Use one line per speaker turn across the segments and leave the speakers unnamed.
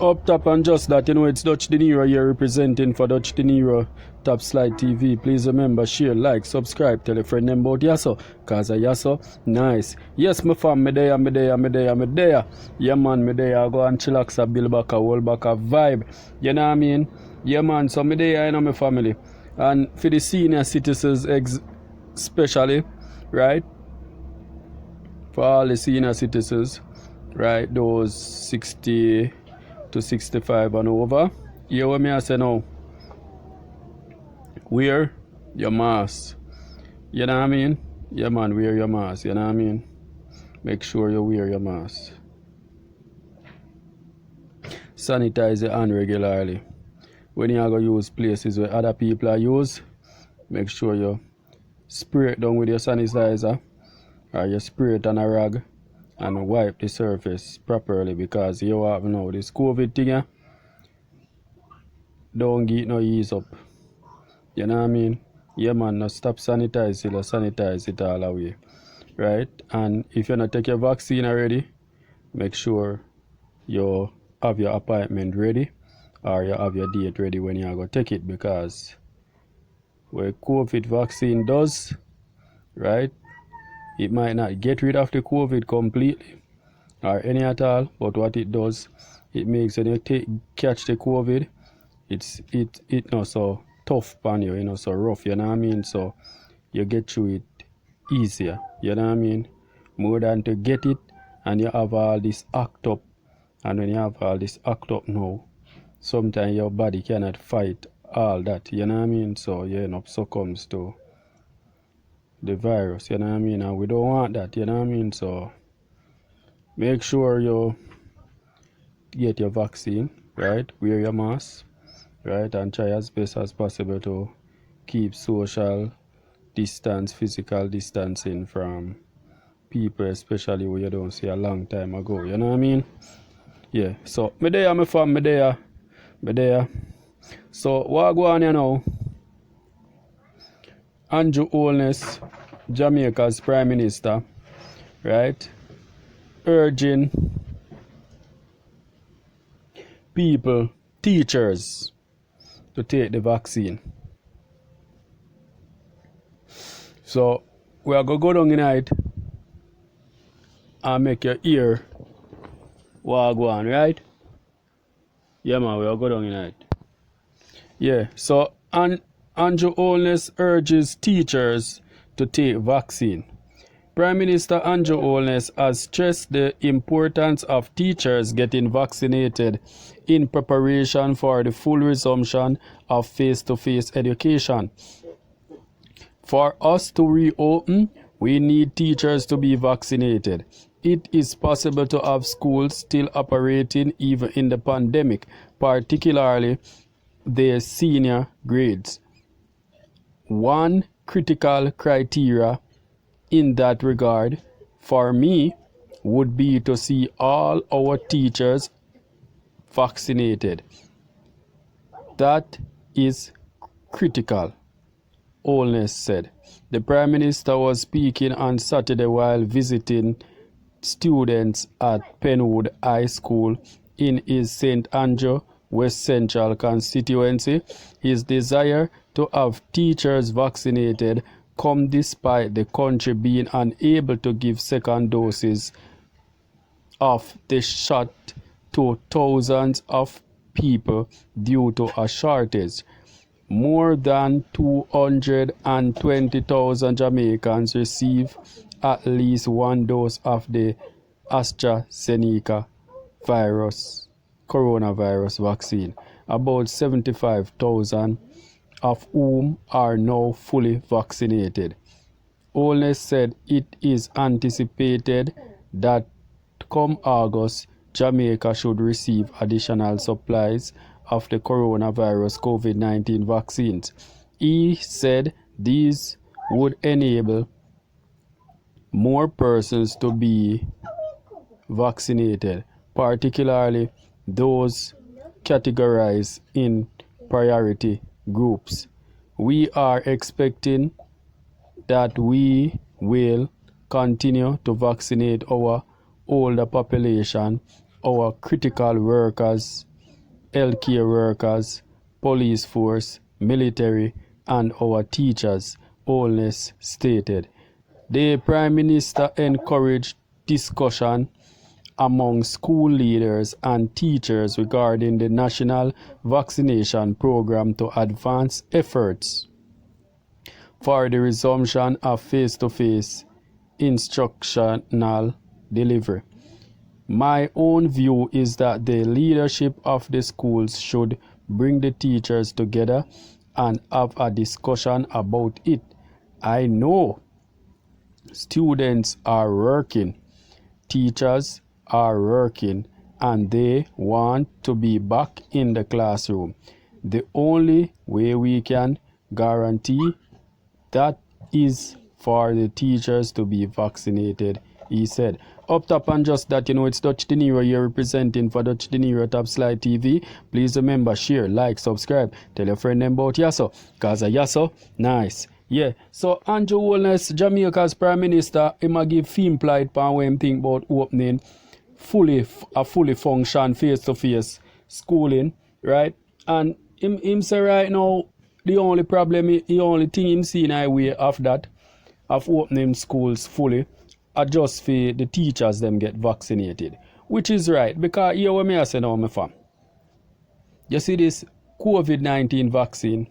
Up top and just that, you know, it's DUTCHdinero here representing for DUTCHdinero Top Slide TV. Please remember, share, like, subscribe, tell a friend them about Yasso, cause a Yasso nice. Yes, my fam, me there. Yeah man, me there, go and chillax a build back a whole back a vibe. You know what I mean? Yeah man, so me there, you know, my family. And for the senior citizens especially, right? For all the senior citizens, right, those 60 to 65 and over. Hear what me I say now? Wear your mask. You know what I mean? Yeah man, wear your mask. You know what I mean? Make sure you wear your mask. Sanitize your hand regularly. When you are going to use places where other people are use, make sure you spray it down with your sanitizer, or you spray it on a rag and wipe the surface properly, because you have now this COVID thing, don't get no ease up. You know what I mean? Yeah man, no stop sanitize it, or sanitize it all away. Right? And if you're not take your vaccine already, make sure you have your appointment ready, or you have your date ready when you are going to take it, because what COVID vaccine does, right? It might not get rid of the COVID completely or any at all, but what it does, it makes when you catch the COVID, it not so tough on you, you know, so rough, you know what I mean? So you get through it easier, you know what I mean? More than to get it and you have all this act up, and when you have all this act up now, sometimes your body cannot fight all that, you know what I mean? So you end up succumbs to the virus, you know what I mean? And we don't want that, you know what I mean? So make sure you get your vaccine, right? Wear your mask, right? And try as best as possible to keep social distance, physical distancing from people, especially who you don't see a long time ago, you know what I mean? Yeah, so me there, my fam, me there. So what go on here now? Holness, Jamaica's Prime Minister, right, urging people, teachers, to take the vaccine. So we are going to go down tonight and make your ear what go on, right? Yeah man, we are going down tonight. Yeah, so Holness urges teachers to take vaccine. Prime Minister Holness has stressed the importance of teachers getting vaccinated in preparation for the full resumption of face-to-face education. For us to reopen, we need teachers to be vaccinated. It is possible to have schools still operating even in the pandemic, particularly the senior grades. One critical criteria in that regard for me would be to see all our teachers vaccinated. That is critical, Holness said. The Prime Minister was speaking on Saturday while visiting students at Penwood High School in his St. Andrew West Central constituency. His desire to have teachers vaccinated come despite the country being unable to give second doses of the shot to thousands of people due to a shortage. More than 220,000 Jamaicans receive at least one dose of the AstraZeneca coronavirus vaccine, about 75,000 of whom are now fully vaccinated. Holness said it is anticipated that come August, Jamaica should receive additional supplies of the coronavirus COVID-19 vaccines. He said these would enable more persons to be vaccinated, particularly those categorized in priority groups. We are expecting that we will continue to vaccinate our older population our critical workers, healthcare workers, police force, military, and our teachers, Holness stated. The Prime Minister encouraged discussion among school leaders and teachers regarding the national vaccination program to advance efforts for the resumption of face-to-face instructional delivery. My own view is that the leadership of the schools should bring the teachers together and have a discussion about it. I know students are working, teachers are working, and they want to be back in the classroom. The only way we can guarantee that is for the teachers to be vaccinated, he said. Up top and just that, it's DUTCHdinero here representing for DUTCHdinero Top Slide TV. Please remember, share, like, subscribe, tell your friend about Yasso, cause a Yasso, nice. Yeah, so Andrew Holness, Jamaica's Prime Minister, he might give theme plight pan when him think about opening a fully function face-to-face schooling, right? And him say right now, the only thing him see in a way of that, of opening schools fully, are just for the teachers them get vaccinated. Which is right, because here what me I say now, my fam. You see this COVID-19 vaccine,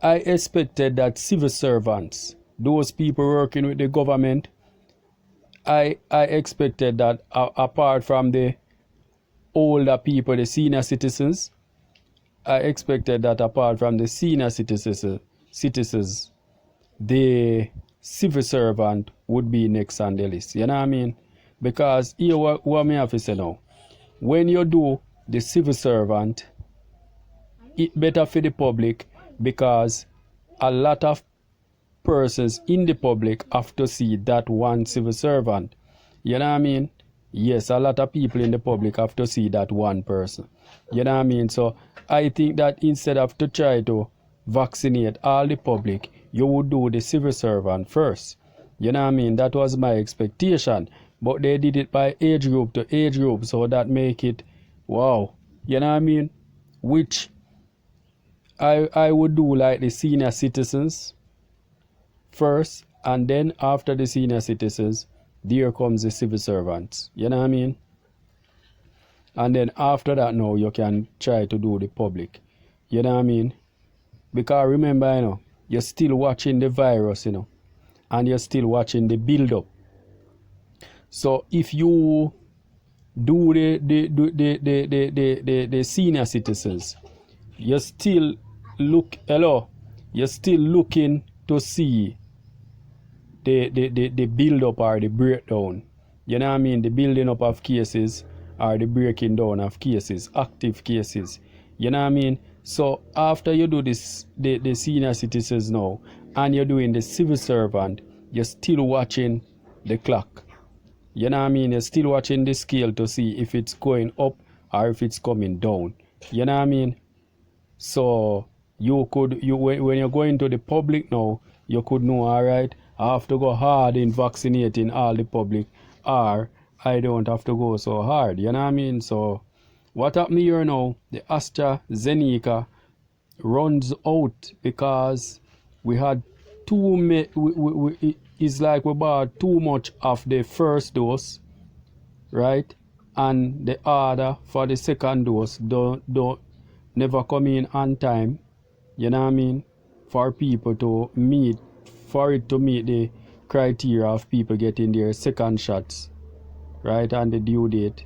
I expected that civil servants, those people working with the government, I expected that apart from the older people, the senior citizens, I expected that apart from the senior citizens, the civil servant would be next on the list. You know what I mean? Because here what me have to say now, when you do the civil servant, it better for the public, because a lot of persons in the public have to see that one civil servant. You know what I mean? Yes, a lot of people in the public have to see that one person. You know what I mean? So I think that instead of to try to vaccinate all the public, you would do the civil servant first. You know what I mean? That was my expectation. But they did it by age group to age group, so that make it wow. You know what I mean? Which I would do like the senior citizens first, and then after the senior citizens, there comes the civil servants. You know what I mean? And then after that now you can try to do the public. You know what I mean? Because remember, you're still watching the virus, and you're still watching the build up. So if you do the senior citizens, you're still looking to see the build up or the breakdown. You know what I mean? The building up of cases or the breaking down of cases, active cases. You know what I mean? So after you do this, the senior citizens now, and you're doing the civil servant, you're still watching the clock. You know what I mean? You're still watching the scale to see if it's going up or if it's coming down. You know what I mean? So when you're going to the public now, you could know, all right, I have to go hard in vaccinating all the public, or I don't have to go so hard. You know what I mean? So what happened here now, the AstraZeneca runs out because we had it's like we bought too much of the first dose, right? And the order for the second dose don't never come in on time. You know what I mean? For people to meet, for it to meet the criteria of people getting their second shots, right, and the due date.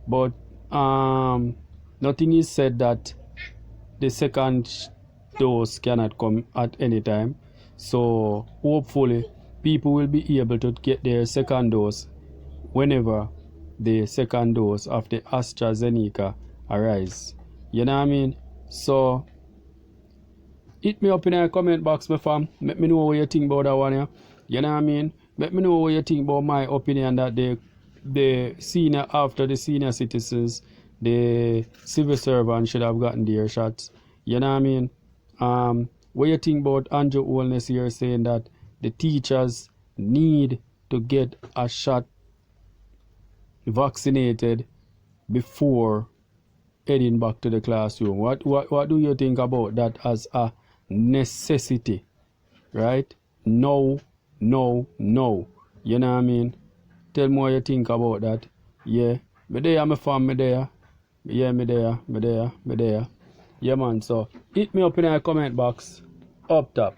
But nothing is said that the second dose cannot come at any time. So hopefully people will be able to get their second dose whenever the second dose of the AstraZeneca arrives. You know what I mean? So hit me up in the comment box, my fam. Let me know what you think about that one here. You know what I mean? Let me know what you think about my opinion that the senior, after the senior citizens, the civil servants should have gotten their shots. You know what I mean? What you think about Andrew Holness here saying that the teachers need to get a shot vaccinated before heading back to the classroom. What do you think about that as a necessity? Right? No, no, no. You know what I mean? Tell me what you think about that. Yeah. Me there, my fam, me there. Yeah, me there. Yeah, man. So hit me up in the comment box up top.